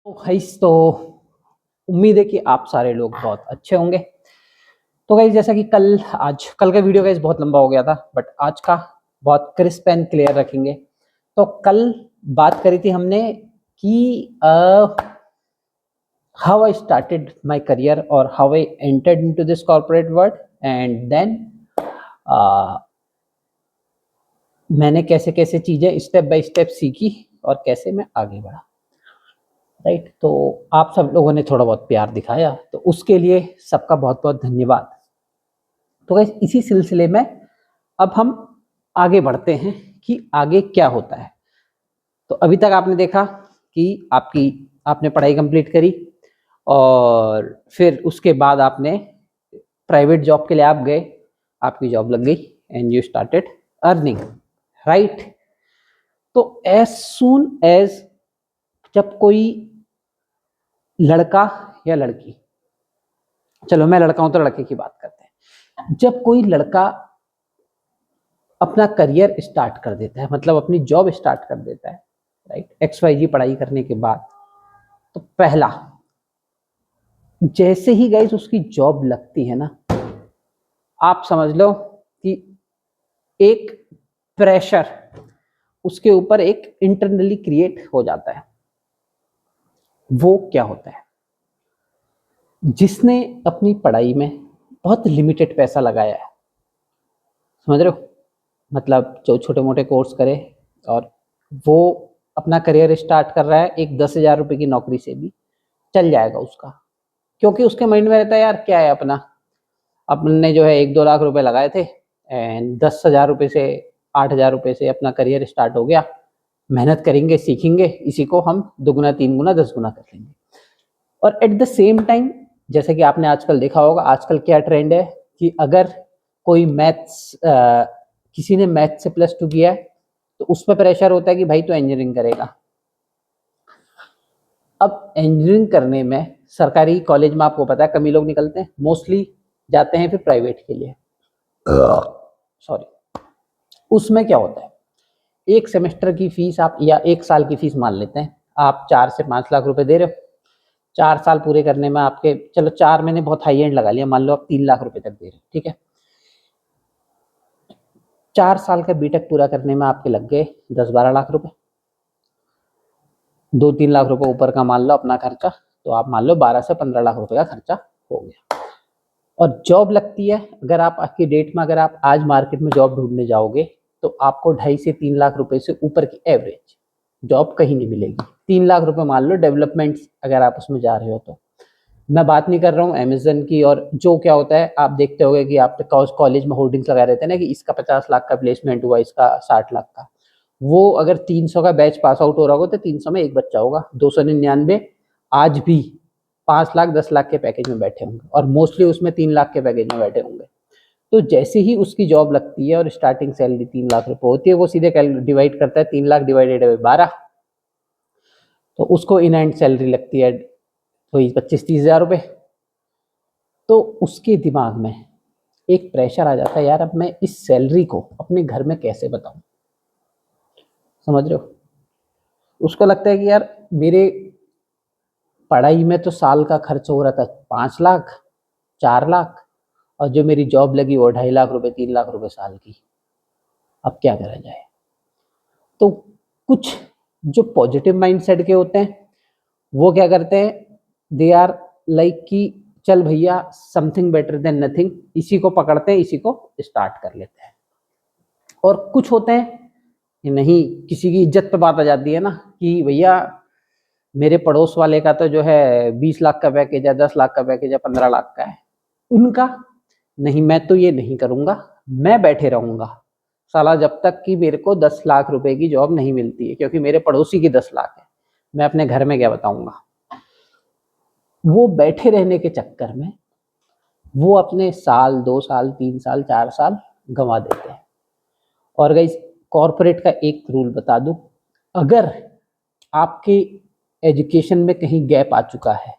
तो गाइस, तो उम्मीद है कि आप सारे लोग बहुत अच्छे होंगे। तो गाइस, जैसा कि कल का वीडियो गाइस बहुत लंबा हो गया था, बट आज का बहुत क्रिस्प एंड क्लियर रखेंगे। तो कल बात करी थी हमने कि how I started my career और how I entered into this corporate world, and then मैंने कैसे कैसे चीजें स्टेप बाय स्टेप सीखी और कैसे मैं आगे बढ़ा। राइट, तो आप सब लोगों ने थोड़ा बहुत प्यार दिखाया, तो उसके लिए सबका बहुत बहुत धन्यवाद। तो गाइस, इसी सिलसिले में अब हम आगे बढ़ते हैं कि आगे क्या होता है। तो अभी तक आपने देखा कि आपने पढ़ाई कंप्लीट करी और फिर उसके बाद आपने प्राइवेट जॉब के लिए आप गए, आपकी जॉब लग गई and you started earning, right. तो एज सून एज जब कोई लड़का या लड़की, चलो मैं लड़का हूं तो लड़के की बात करते हैं, जब कोई लड़का अपना करियर स्टार्ट कर देता है, मतलब अपनी जॉब स्टार्ट कर देता है, राइट, XYZ पढ़ाई करने के बाद, तो पहला, जैसे ही गाइस उसकी जॉब लगती है ना, आप समझ लो कि एक प्रेशर उसके ऊपर एक इंटरनली क्रिएट हो जाता है। वो क्या होता है? जिसने अपनी पढ़ाई में बहुत लिमिटेड पैसा लगाया है, समझ रहे हो, मतलब जो छोटे मोटे कोर्स करे और वो अपना करियर स्टार्ट कर रहा है, एक 10,000 रुपये की नौकरी से भी चल जाएगा उसका, क्योंकि उसके माइंड में रहता है यार क्या है, अपने जो है 1-2 लाख रुपए लगाए थे एंड 10,000 रुपये से 8,000 रुपये से अपना करियर स्टार्ट हो गया। मेहनत करेंगे, सीखेंगे, इसी को हम 2 गुना 3 गुना 10 गुना कर लेंगे। और एट द सेम टाइम, जैसे कि आपने आजकल देखा होगा, आजकल क्या ट्रेंड है कि अगर कोई किसी ने मैथ से +2 किया है तो उस पर प्रेशर होता है कि भाई तो इंजीनियरिंग करेगा। अब इंजीनियरिंग करने में सरकारी कॉलेज में आपको पता है कम ही लोग निकलते हैं, मोस्टली जाते हैं फिर प्राइवेट के लिए। सॉरी, उसमें क्या होता है, एक सेमेस्टर की फीस आप या एक साल की फीस मान लेते हैं, आप 4 से 5 लाख रुपए दे रहे हो। 4 साल पूरे करने में आपके, चलो 4 मैंने बहुत हाई एंड लगा लिया, मान लो आप 3 लाख रुपए तक दे रहे हो, ठीक है। 4 साल का बीटेक पूरा करने में आपके लग गए 10-12 लाख रुपए, 2-3 लाख रुपए ऊपर का मान लो अपना खर्चा, तो आप मान लो 12 से 15 लाख रुपए का खर्चा हो गया। और जॉब लगती है, अगर आप आज की डेट में, अगर आप आज मार्केट में जॉब ढूंढने जाओगे तो आपको 2.5 से 3 लाख रुपए से ऊपर की एवरेज जॉब कहीं नहीं मिलेगी। 3 लाख रुपए मान लो डेवलपमेंट्स अगर आप उसमें जा रहे हो तो। मैं बात नहीं कर रहा हूँ अमेजन की, और जो क्या होता है आप देखते होंगे कि आप कॉलेज में होर्डिंग्स लगाए रहते हैं ना कि इसका 50 लाख का प्लेसमेंट हुआ, इसका 60 लाख का। वो अगर 300 का बैच पास आउट हो रहा होगा तो 300 में एक बच्चा होगा, 299 आज भी 5 लाख 10 लाख के पैकेज में बैठे होंगे, और मोस्टली उसमें 3 लाख के पैकेज में बैठे होंगे। तो जैसे ही उसकी जॉब लगती है और स्टार्टिंग सैलरी 3 लाख रुपए होती है, वो सीधे डिवाइड करता है 3 लाख डिवाइडेड बाई 12, तो उसको इन एंड सैलरी लगती है वही 25-30 हजार रुपये। तो उसके दिमाग में एक प्रेशर आ जाता है, यार अब मैं इस सैलरी को अपने घर में कैसे बताऊं, समझ रहे हो। उसको लगता है कि यार मेरे पढ़ाई में तो साल का खर्च हो रहा था 5 लाख 4 लाख, और जो मेरी जॉब लगी वो 2.5 लाख रुपए 3 लाख रुपए साल की, अब क्या करा जाए। तो कुछ जो पॉजिटिव माइंडसेट के होते हैं वो क्या करते हैं, दे आर लाइक कि चल भैया समथिंग बेटर देन नथिंग, इसी को पकड़ते हैं, इसी को स्टार्ट कर लेते हैं। और कुछ होते हैं कि नहीं, किसी की इज्जत पे बात आ जाती है ना कि भैया मेरे पड़ोस वाले का तो जो है 20 लाख का पैकेज है, 10 लाख का पैकेज है, 15 लाख का है, उनका नहीं, मैं तो ये नहीं करूंगा, मैं बैठे रहूंगा साला जब तक कि मेरे को 10 लाख रुपए की जॉब नहीं मिलती है, क्योंकि मेरे पड़ोसी की 10 लाख है, मैं अपने घर में क्या बताऊंगा। वो बैठे रहने के चक्कर में वो अपने साल 2 साल 3 साल 4 साल गंवा देते हैं। और गाइस, कॉर्पोरेट का एक रूल बता दूं, अगर आपके एजुकेशन में कहीं गैप आ चुका है,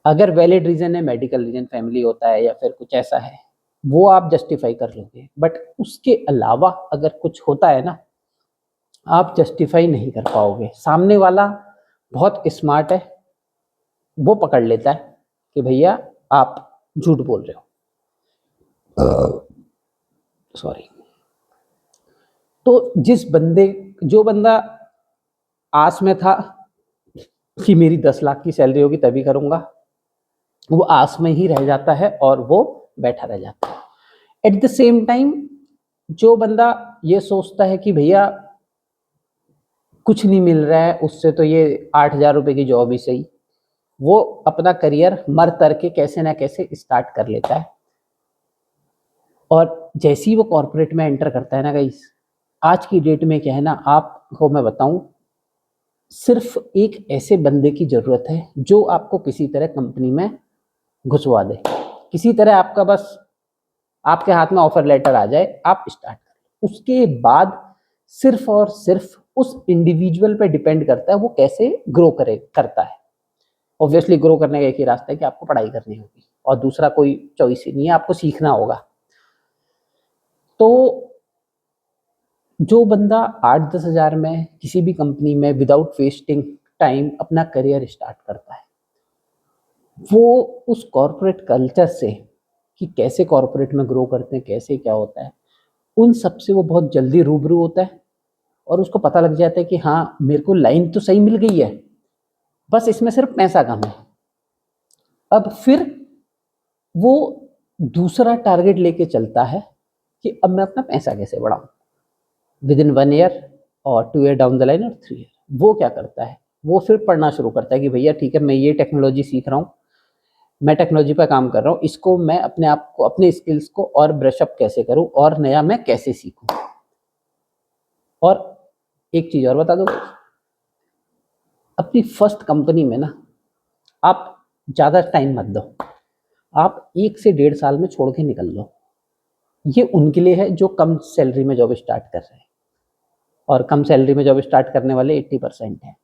अगर वैलिड रीजन है, मेडिकल रीजन, फैमिली होता है या फिर कुछ ऐसा है, वो आप जस्टिफाई कर लोगे, बट उसके अलावा अगर कुछ होता है ना, आप जस्टिफाई नहीं कर पाओगे। सामने वाला बहुत स्मार्ट है, वो पकड़ लेता है कि भैया आप झूठ बोल रहे हो, सॉरी। तो जो बंदा आस में था कि मेरी 10 लाख की सैलरी होगी तभी करूंगा, वो आस में ही रह जाता है और वो बैठा रह जाता है। एट द सेम टाइम जो बंदा ये सोचता है कि भैया कुछ नहीं मिल रहा है उससे, तो ये 8,000 रुपये की जॉब ही सही, वो अपना करियर मर तर के कैसे ना कैसे स्टार्ट कर लेता है। और जैसे ही वो कॉर्पोरेट में एंटर करता है ना गाइस, आज की डेट में क्या है ना, आपको मैं बताऊं, सिर्फ एक ऐसे बंदे की जरूरत है जो आपको किसी तरह कंपनी में घुसवा दे, किसी तरह आपका बस आपके हाथ में ऑफर लेटर आ जाए, आप स्टार्ट करें। उसके बाद सिर्फ और सिर्फ उस इंडिविजुअल पे डिपेंड करता है वो कैसे करता है। ऑब्वियसली ग्रो करने का एक ही रास्ता है कि आपको पढ़ाई करनी होगी और दूसरा कोई चॉइस ही नहीं है, आपको सीखना होगा। तो जो बंदा 8-10 हज़ार में किसी भी कंपनी में विदाउट वेस्टिंग टाइम अपना करियर स्टार्ट करता है, वो उस कॉर्पोरेट कल्चर से कि कैसे कॉर्पोरेट में ग्रो करते हैं, कैसे क्या होता है, उन सब से वो बहुत जल्दी रूबरू होता है और उसको पता लग जाता है कि हाँ मेरे को लाइन तो सही मिल गई है, बस इसमें सिर्फ पैसा कम है। अब फिर वो दूसरा टारगेट लेके चलता है कि अब मैं अपना पैसा कैसे बढ़ाऊं विद इन 1 ईयर और 2 ईयर डाउन द लाइन और 3 ईयर। वो क्या करता है, वो फिर पढ़ना शुरू करता है कि भैया ठीक है, मैं ये टेक्नोलॉजी सीख रहा हूँ, मैं टेक्नोलॉजी पर काम कर रहा हूँ, इसको मैं अपने आप को, अपने स्किल्स को और ब्रशअप कैसे करूँ और नया मैं कैसे सीखूँ। और एक चीज़ और बता दो, अपनी फर्स्ट कंपनी में ना आप ज़्यादा टाइम मत दो, आप 1 से 1.5 साल में छोड़ के निकल लो। ये उनके लिए है जो कम सैलरी में जॉब स्टार्ट कर रहे हैं, और कम सैलरी में जॉब स्टार्ट करने वाले 80% हैं।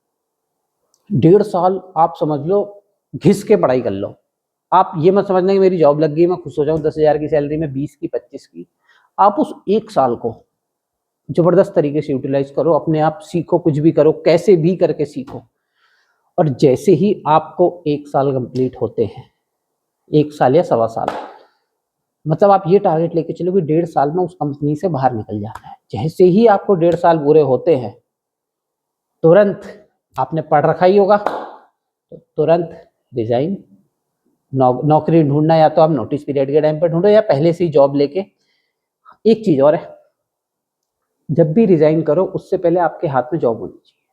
1.5 साल आप समझ लो घिस के पढ़ाई कर लो। आप ये मत समझना कि मेरी जॉब लग गई मैं खुश हो जाऊं 10,000 की सैलरी में, 20 की, 25 की। आप उस 1 साल को जबरदस्त तरीके से यूटिलाइज करो, अपने आप सीखो, कुछ भी करो, कैसे भी करके सीखो। और जैसे ही आपको 1 साल कंप्लीट होते हैं, 1 साल या 1.25 साल, मतलब आप ये टारगेट लेके चलो कि 1.5 साल में उस कंपनी से बाहर निकल जाना है। जैसे ही आपको 1.5 साल पूरे होते हैं, तुरंत, आपने पढ़ रखा ही होगा तो तुरंत रिजाइन, नौकरी ढूंढना या तो आप नोटिस पीरियड के टाइम पर ढूंढो या पहले से ही जॉब लेके। एक चीज और है, जब भी रिजाइन करो उससे पहले आपके हाथ में जॉब होनी चाहिए।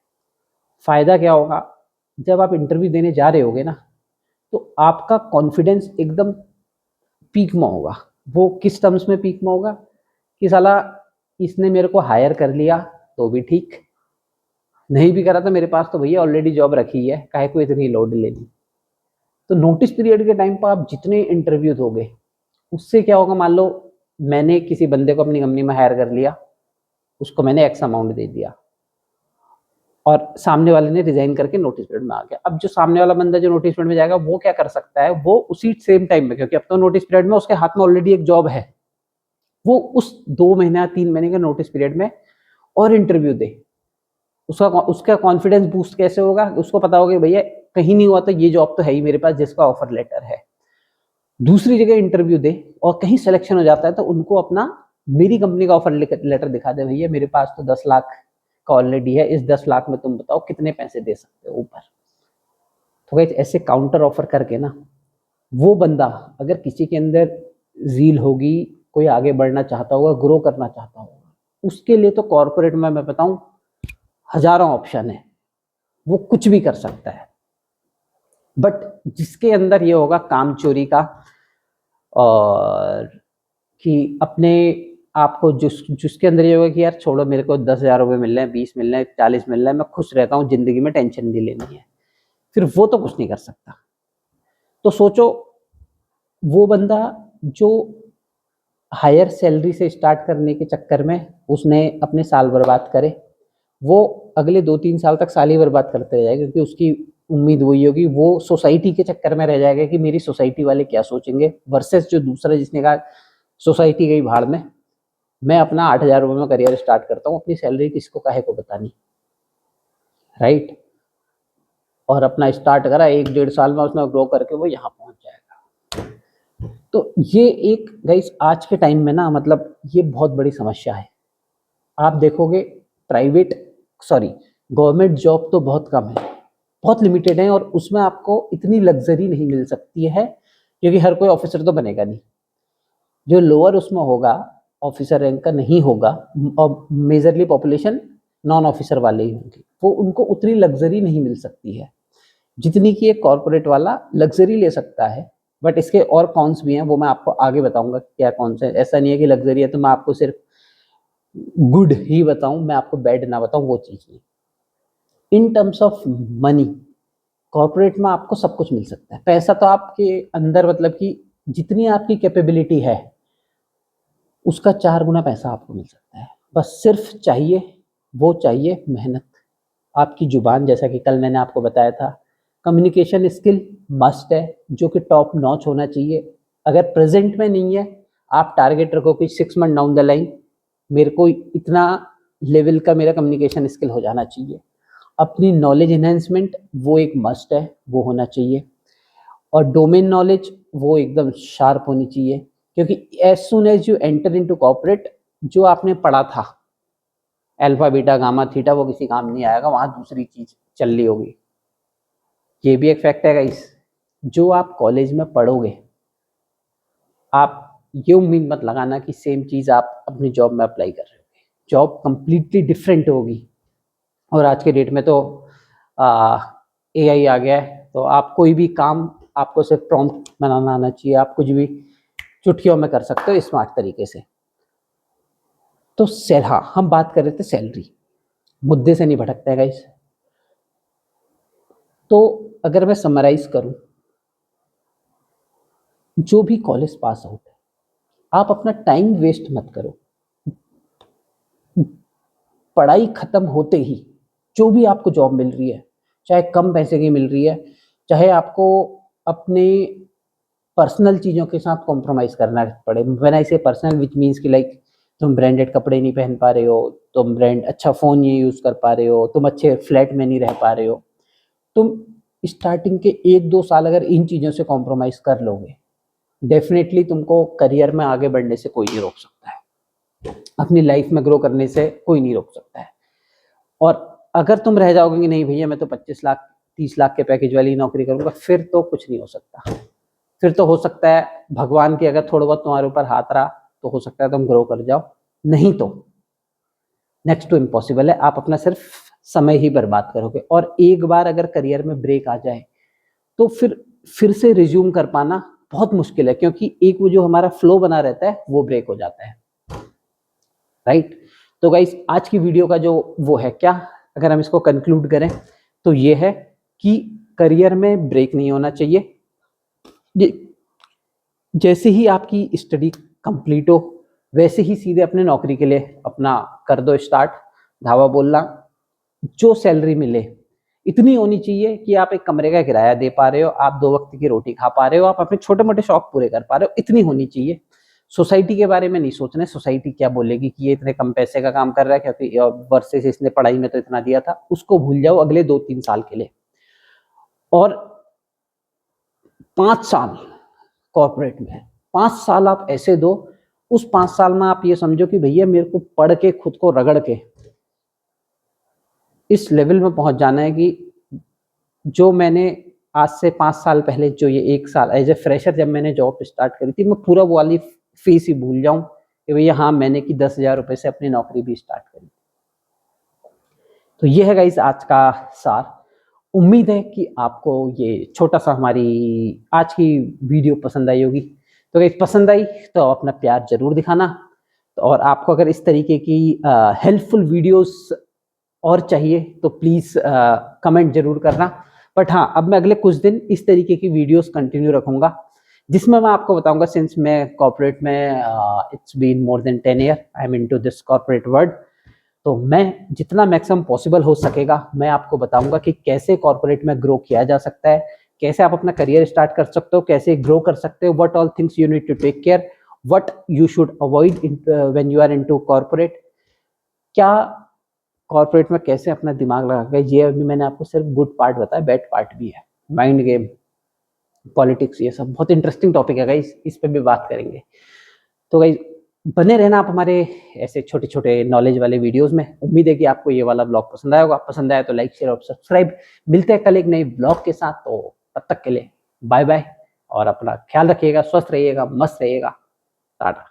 फायदा क्या होगा, जब आप इंटरव्यू देने जा रहे होगे ना, तो आपका कॉन्फिडेंस एकदम पीक में होगा। वो किस टर्म्स में पीक में होगा कि साला इसने मेरे को हायर कर लिया तो भी ठीक, नहीं भी करा तो मेरे पास तो भैया ऑलरेडी जॉब रखी है, काहे को इतनी लोड लेनी। तो नोटिस पीरियड के टाइम पर आप जितने इंटरव्यू दोगे उससे क्या होगा, मान लो मैंने किसी बंदे को अपनी कंपनी में हायर कर लिया, उसको मैंने एक्स अमाउंट दे दिया और सामने वाले ने रिजाइन करके नोटिस पीरियड में आ गया। अब जो सामने वाला बंदा जो नोटिस पीरियड में जाएगा वो क्या कर सकता है, वो उसी सेम टाइम में, क्योंकि अब तो नोटिस पीरियड में उसके हाथ में ऑलरेडी एक जॉब है, वो उस 2 महीना 3 महीने के नोटिस पीरियड में और इंटरव्यू दे। उसका कॉन्फिडेंस बूस्ट कैसे होगा, उसको पता होगा भैया कहीं नहीं हुआ तो ये जॉब तो है ही मेरे पास जिसका ऑफर लेटर है। दूसरी जगह इंटरव्यू दे और कहीं सिलेक्शन हो जाता है तो उनको अपना, मेरी कंपनी का ऑफर लेटर दिखा दे, भैया मेरे पास तो 10 लाख का ऑलरेडी है, इस 10 लाख में तुम बताओ कितने पैसे दे सकते हो ऊपर। तो गाइस ऐसे काउंटर ऑफर करके ना, वो बंदा अगर किसी के अंदर रील होगी, कोई आगे बढ़ना चाहता होगा, ग्रो करना चाहता होगा, उसके लिए तो कॉर्पोरेट में मैं बताऊं हजारों ऑप्शन है, वो कुछ भी कर सकता है। बट जिसके अंदर ये होगा काम चोरी का, और कि अपने आपको जिसके अंदर ये होगा कि यार छोड़ो मेरे को 10,000 रुपये मिल रहे हैं, 20 मिल रहे हैं, 40 मिल रहे हैं, मैं खुश रहता हूँ, जिंदगी में टेंशन नहीं लेनी है, फिर वो तो कुछ नहीं कर सकता। तो सोचो वो बंदा जो हायर सैलरी से स्टार्ट करने के चक्कर में उसने अपने साल बर्बाद करे, वो अगले 2-3 साल तक साल ही बर्बाद करते रह जाएगा, क्योंकि उसकी उम्मीद वही होगी, वो सोसाइटी के चक्कर में रह जाएगा कि मेरी सोसाइटी वाले क्या सोचेंगे, वर्सेस जो दूसरा जिसने कहा सोसाइटी गई भाड़ में, मैं अपना 8,000 रुपये में करियर स्टार्ट करता हूँ, अपनी सैलरी किसको काहे को बतानी, राइट। और अपना स्टार्ट करा, 1-1.5 साल में उसने ग्रो करके वो यहाँ पहुँच जाएगा। तो ये एक गाइस आज के टाइम में ना मतलब ये बहुत बड़ी समस्या है। आप देखोगे गवर्नमेंट जॉब तो बहुत कम है, बहुत लिमिटेड है, और उसमें आपको इतनी लग्जरी नहीं मिल सकती है क्योंकि हर कोई ऑफिसर तो बनेगा नहीं। जो लोअर उसमें होगा, ऑफिसर रैंक का नहीं होगा, और मेजरली पॉपुलेशन नॉन ऑफिसर वाले ही होंगे, वो उनको उतनी लग्जरी नहीं मिल सकती है जितनी कि एक कॉर्पोरेट वाला लग्जरी ले सकता है। बट इसके और कॉन्स भी हैं, वो मैं आपको आगे बताऊंगा क्या कौन से। ऐसा नहीं है कि लग्जरी है तो मैं आपको सिर्फ गुड ही बताऊं, मैं आपको बैड ना बताऊं, वो चीज़ नहीं। In terms of money corporate में आपको सब कुछ मिल सकता है। पैसा तो आपके अंदर मतलब कि जितनी आपकी कैपेबिलिटी है उसका 4 गुना पैसा आपको मिल सकता है। बस सिर्फ चाहिए, वो चाहिए मेहनत, आपकी जुबान, जैसा कि कल मैंने आपको बताया था। कम्युनिकेशन स्किल मस्ट है, जो कि टॉप नॉच होना चाहिए। अगर प्रेजेंट में नहीं है, आप टारगेट रखो कि 6 मंथ डाउन द लाइन मेरे को इतना लेवल का मेरा कम्युनिकेशन स्किल हो जाना चाहिए। अपनी नॉलेज इन्हेंसमेंट वो एक मस्ट है, वो होना चाहिए। और डोमेन नॉलेज वो एकदम शार्प होनी चाहिए, क्योंकि as soon as you enter into corporate, जो आपने पढ़ा था अल्फा बीटा गामा थीटा वो किसी काम नहीं आएगा, वहां दूसरी चीज चल रही होगी। ये भी एक फैक्ट है गाइस, जो आप कॉलेज में पढ़ोगे आप ये उम्मीद मत लगाना कि सेम चीज आप अपनी जॉब में अप्लाई कर रहे होगे। जॉब कंप्लीटली डिफरेंट होगी। और आज के डेट में तो एआई आ गया है, तो आप कोई भी काम आपको सिर्फ प्रॉम्प्ट बनाना आना चाहिए, आप कुछ भी चुटकियों में कर सकते हो स्मार्ट तरीके से। तो हाँ, हम बात कर रहे थे सैलरी, मुद्दे से नहीं भटकता है गाइस। तो अगर मैं समराइज करूं, जो भी कॉलेज पास आउट है, आप अपना टाइम वेस्ट मत करो। पढ़ाई खत्म होते ही जो भी आपको जॉब मिल रही है, चाहे कम पैसे की मिल रही है, चाहे आपको अपने पर्सनल चीज़ों के साथ कॉम्प्रोमाइज़ करना पड़े। व्हेन आई से पर्सनल विच मीन्स कि लाइक तुम ब्रांडेड कपड़े नहीं पहन पा रहे हो, तुम ब्रांड अच्छा फ़ोन नहीं यूज़ कर पा रहे हो, तुम अच्छे फ्लैट में नहीं रह पा रहे हो, तुम स्टार्टिंग के 1-2 साल अगर इन चीज़ों से कॉम्प्रोमाइज़ कर लोगे, डेफिनेटली तुमको करियर में आगे बढ़ने से कोई नहीं रोक सकता है, अपनी लाइफ में ग्रो करने से कोई नहीं रोक सकता है। और अगर तुम रह जाओगे कि नहीं भैया मैं तो 25 लाख 30 लाख के पैकेज वाली नौकरी करूंगा, फिर तो कुछ नहीं हो सकता। फिर तो हो सकता है भगवान की अगर थोड़ा बहुत तुम्हारे ऊपर हाथ रहा तो हो सकता है तुम ग्रो कर जाओ, नहीं तो नेक्स्ट टू इम्पॉसिबल है, आप अपना सिर्फ समय ही बर्बाद करोगे। और एक बार अगर करियर में ब्रेक आ जाए तो फिर से रिज्यूम कर पाना बहुत मुश्किल है, क्योंकि एक वो जो हमारा फ्लो बना रहता है वो ब्रेक हो जाता है, राइट। तो गाइस आज की वीडियो का जो वो है क्या, अगर हम इसको कंक्लूड करें तो ये है कि करियर में ब्रेक नहीं होना चाहिए। जैसे ही आपकी स्टडी कंप्लीट हो वैसे ही सीधे अपने नौकरी के लिए अपना कर दो स्टार्ट, धावा बोलना। जो सैलरी मिले इतनी होनी चाहिए कि आप एक कमरे का किराया दे पा रहे हो, आप 2 वक्त की रोटी खा पा रहे हो, आप अपने छोटे मोटे शौक पूरे कर पा रहे हो, इतनी होनी चाहिए। सोसाइटी के बारे में नहीं सोचना, सोसाइटी क्या बोलेगी कि ये इतने कम पैसे का काम कर रहा है क्योंकि वर्सेस इसने पढ़ाई में तो इतना दिया था, उसको भूल जाओ अगले 2-3 साल के लिए। और 5 साल कॉर्पोरेट में, 5 साल आप ऐसे दो, उस 5 साल में आप ये समझो कि भैया मेरे को पढ़ के खुद को रगड़ के इस लेवल में पहुंच जाना है कि जो मैंने आज से 5 साल पहले, जो ये 1 साल एज ए फ्रेशर जब मैंने जॉब स्टार्ट करी थी, मैं पूरा वो वाली फीस ही भूल जाऊं कि भैया हाँ मैंने कि 10,000 रुपए से अपनी नौकरी भी स्टार्ट करी। तो ये है गाइस आज का सार। उम्मीद है कि आपको ये छोटा सा हमारी आज की वीडियो पसंद आई होगी। तो गाइस पसंद आई तो अपना प्यार जरूर दिखाना, और आपको अगर इस तरीके की हेल्पफुल वीडियोस और चाहिए तो प्लीज़ कमेंट जरूर करना। बट हाँ, अब मैं अगले कुछ दिन इस तरीके की वीडियोस कंटिन्यू रखूंगा जिसमें मैं आपको बताऊंगा, सिंस मैं कॉर्पोरेट में it's been more than 10 year I am into this corporate world, तो मैं जितना मैक्सिमम पॉसिबल हो सकेगा मैं आपको बताऊंगा कि कैसे कॉर्पोरेट में ग्रो किया जा सकता है, कैसे आप अपना करियर स्टार्ट कर सकते हो, कैसे ग्रो कर सकते हो, what all things you need to take care, what you should avoid when you are into corporate, क्या कॉर्पोरेट में कैसे अपना दिमाग लगा के, ये अभी मैंने आपको सिर्फ गुड पार्ट बताया, बैड पार्ट भी है, माइंड गेम, पॉलिटिक्स, ये सब बहुत इंटरेस्टिंग टॉपिक है गाइस, इस पे भी बात करेंगे। तो गाइस बने रहना आप हमारे ऐसे छोटे छोटे नॉलेज वाले वीडियोस में। उम्मीद है कि आपको ये वाला ब्लॉग पसंद आया होगा, पसंद आया तो लाइक शेयर और सब्सक्राइब। मिलते हैं कल एक नई ब्लॉग के साथ, तो तब तक के लिए बाय बाय और अपना ख्याल रखिएगा, स्वस्थ रहिएगा, मस्त रहिएगा, टाटा।